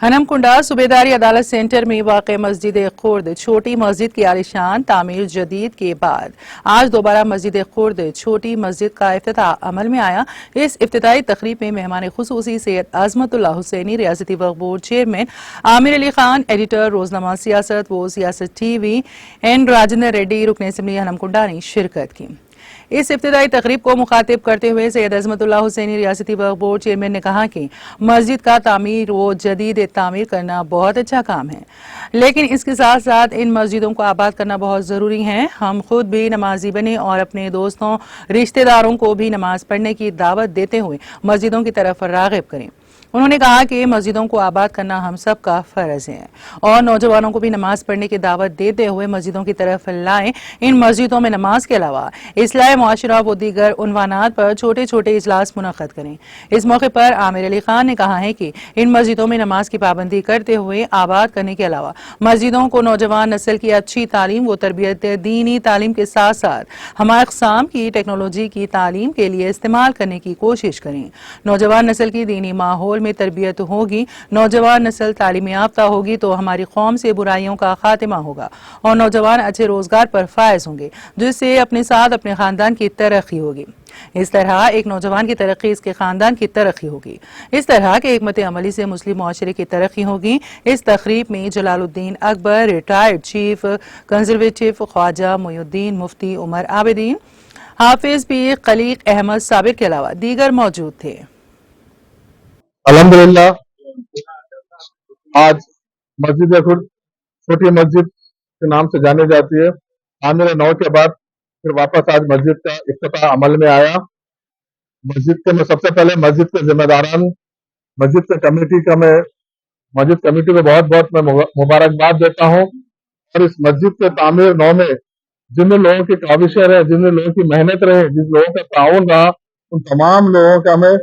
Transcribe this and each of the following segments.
हनमकुंडा सूबेदारी अदालत सेंटर में वाक़ मस्जिद खुर्द छोटी मस्जिद की आलिशान तामीर जदीद के बाद आज दोबारा मस्जिद खुर्द छोटी मस्जिद का इफ्तिताह अमल में आया। इस इफ्तिताही तकरीब में मेहमान खुसूसी सैयद अजमतुल्लाह हुसैनी, रियासती Waqf board chairman Amir Ali Khan, editor रोजनामा सियासत वो सियासत TV एन राजेंद्र रेड्डी, रुकन असम्बली हनमकुंडा ने शिरकत की। इस इफ्तिताई तकरीब को मुखातिब करते हुए सैयद अजमतुल्लाह हुसैनी, रियासती वक्फ बोर्ड चेयरमैन ने कहा कि मस्जिद का तामीर व जदीद तामीर करना बहुत अच्छा काम है, लेकिन इसके साथ साथ इन मस्जिदों को आबाद करना बहुत ज़रूरी है। हम खुद भी नमाजी बने और अपने दोस्तों रिश्तेदारों को भी नमाज पढ़ने की दावत देते हुए मस्जिदों की तरफ राग़िब करें। उन्होंने कहा कि मस्जिदों को आबाद करना हम सब का फ़र्ज है और नौजवानों को भी नमाज पढ़ने की दावत देते हुए मस्जिदों की तरफ लाएं। इन मस्जिदों में नमाज के अलावा इस्लाह मुआशरा व दीगर उन्वानात पर छोटे छोटे इजलास मुनक़्क़द करें। इस मौके पर आमिर अली खान ने कहा है कि इन मस्जिदों में नमाज की पाबंदी करते हुए आबाद करने के अलावा मस्जिदों को नौजवान नस्ल की अच्छी तालीम व तरबियत, दीनी तालीम के साथ साथ हमारे अक़साम की टेक्नोलॉजी की तालीम के लिए इस्तेमाल करने की कोशिश करें। नौजवान नस्ल की दीनी माहौल में तरबियत होगी, नौजवान नस्ल तालीम याफ्ता होगी तो हमारी कौम से बुराइयों का खात्मा होगा और नौजवान अच्छे रोजगार पर फायज होंगे, जिससे अपने साथ अपने खानदान की तरक्की होगी। इस तरह एक नौजवान की तरक्की इसके खानदान की तरक्की होगी। इस तरह के हिकमत अमली से मुस्लिम मुआशरे की तरक्की होगी। इस तकरीब में Jalaluddin Akbar, retired chief conservative Khwaja Moinuddin Mufti Umar Abidin, Hafiz Pir Khaliq Ahmad Sabir के अलावा दीगर मौजूद थे। अल्हम्दुलिल्लाह आज मस्जिद खुर्द छोटी मस्जिद के नाम से जानी जाती है। आमिर नौ के बाद फिर वापस आज मस्जिद का इफ्तिताह अमल में आया। मस्जिद के मैं सबसे पहले मस्जिद के जिम्मेदारान, मस्जिद के कमेटी का मैं मस्जिद कमेटी को बहुत बहुत मैं मुबारकबाद देता हूँ। और इस मस्जिद के तामीर नौ में जिन लोगों की काविशें रहे, जिन लोगों की मेहनत रहे, जिन लोगों का ताउन रहा, उन तमाम लोगों का मैं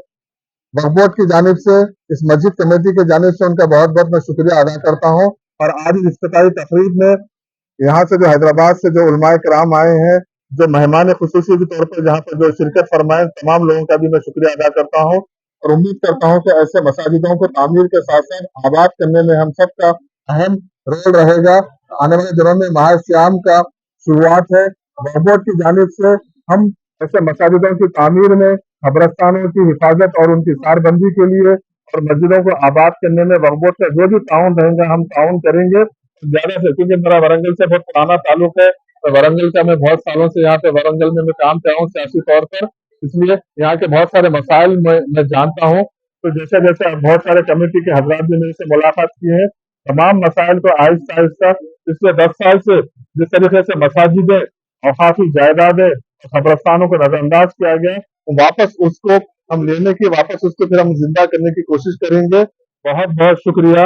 वक्फ बोर्ड की जानिब से, इस मस्जिद कमेटी की जानिब से उनका बहुत बहुत मैं शुक्रिया अदा करता हूँ। और आज इस इफ्तिताही तकरीब में यहाँ से जो हैदराबाद से जो उलमाए किराम आए हैं, जो मेहमान खुसूसी के तौर पर जहाँ पर जो शिरकत फरमाए, तमाम लोगों का भी मैं शुक्रिया अदा करता हूँ और उम्मीद करता हूँ कि ऐसे मसाजिदों को तामीर के साथ साथ आबाद करने में हम सब का अहम रोल रहेगा। आने वाले दिनों में माह सियाम का शुरुआत है। वक्फ बोर्ड की जानिब से हम ऐसे मसाजिदों की तामीर में, कब्रस्तानों की हिफाजत और उनकी सारबंदी के लिए और मस्जिदों को आबाद करने में वक्फ बोर्ड का जो भी ताउन रहेगा हम ताउन करेंगे ज्यादा से, क्योंकि मेरा वरंगल से बहुत पुराना ताल्लुक है। तो वरंगल का मैं बहुत सालों से यहाँ पे वरंगल में मैं काम कर रहा हूँ सियासी तौर पर, इसलिए यहाँ के बहुत सारे मसाइल मैं जानता हूँ। तो जैसे जैसे बहुत सारे कमेटी के हजरात भी मेरे से मुलाकात किए हैं, तमाम मसाइल को आहिस्ता आहिस्ता पिछले 10 साल से जिस तरीके से मसाजिदें और काफी जायदादें कब्रस्तानों को नजरअंदाज किया गया, वापस उसको हम लेने की, वापस उसको फिर हम जिंदा करने की कोशिश करेंगे। बहुत बहुत शुक्रिया।